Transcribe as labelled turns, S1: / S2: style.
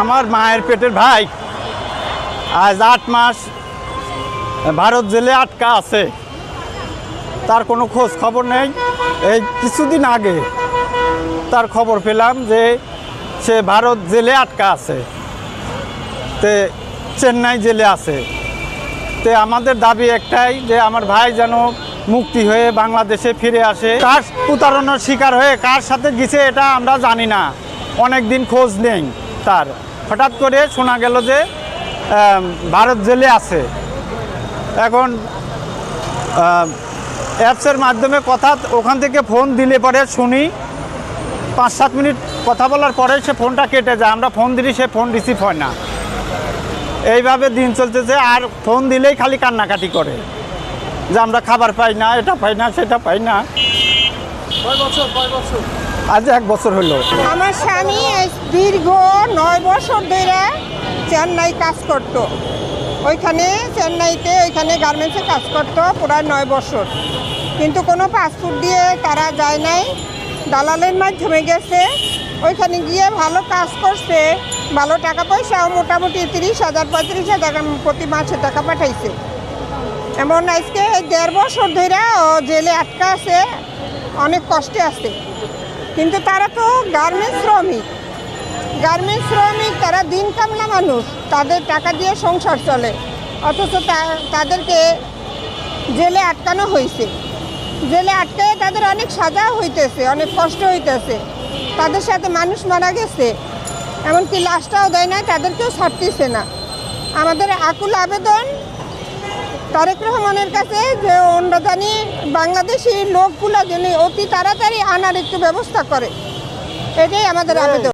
S1: আমার মায়ের পেটের ভাই আজ 8 মাস ভারত জেলে আটকা আছে। তার কোনো খোঁজ খবর নেই। এই কিছুদিন আগে তার খবর পেলাম যে সে ভারত জেলে আটকা আছে, তে চেন্নাই জেলে আছে। তে আমাদের দাবি একটাই যে আমার ভাই যেন মুক্তি হয়ে বাংলাদেশে ফিরে আসে। কার প্রতারণার শিকার হয়ে কার সাথে গেছে এটা আমরা জানি না, অনেক দিন খোঁজ নেই তার। হঠাৎ করে শোনা গেল যে ভারত জেলে আছে। এখন অ্যাপসের মাধ্যমে কথা, ওখান থেকে ফোন দিলে পরে শুনি 5-7 মিনিট কথা বলার পরে সে ফোনটা কেটে যায়। আমরা ফোন দিলে সে ফোন রিসিভ হয় না। এইভাবে দিন চলতেছে। আর ফোন দিলেই খালি কান্নাকাটি করে যে আমরা খাবার পাই না, এটা পাই না, সেটা পাই না। আজ 1 বছর হলো।
S2: আমার স্বামী দীর্ঘ 9 বছর ধরে চেন্নাই কাজ করত। ওইখানে ওইখানে গার্মেন্টসে কাজ করত প্রায় 9 বছর, কিন্তু কোনো পাসপোর্ট দিয়ে তারা যায় নাই, দালালের মাধ্যমে গেছে। ওইখানে গিয়ে ভালো কাজ করছে, ভালো টাকা পয়সাও মোটামুটি 30,000-35,000 প্রতি মাসে টাকা পাঠাইছে। এমন আজকে 1.5 বছর ধরে ও জেলে আটকা আছে, অনেক কষ্টে আছে। কিন্তু তারা তো গার্মেন্টস শ্রমিক, তারা দিন কামলা মানুষ, তাদের টাকা দিয়ে সংসার চলে। অথচ তাদেরকে জেলে আটকানো হয়েছে। জেলে আটকায় তাদের অনেক সাজা হইতেছে, অনেক কষ্ট হইতেছে। তাদের সাথে মানুষ মারা গেছে, এমনকি লাশটাও দেয় না, তাদেরকেও ছাড়তেছে না। আমাদের আকুল আবেদন তারেক রহমানের কাছে যে অনুদানী বাংলাদেশি লোকগুলো যেন অতি তাড়াতাড়ি আনার একটু ব্যবস্থা করে, এটাই আমাদের আবেদন।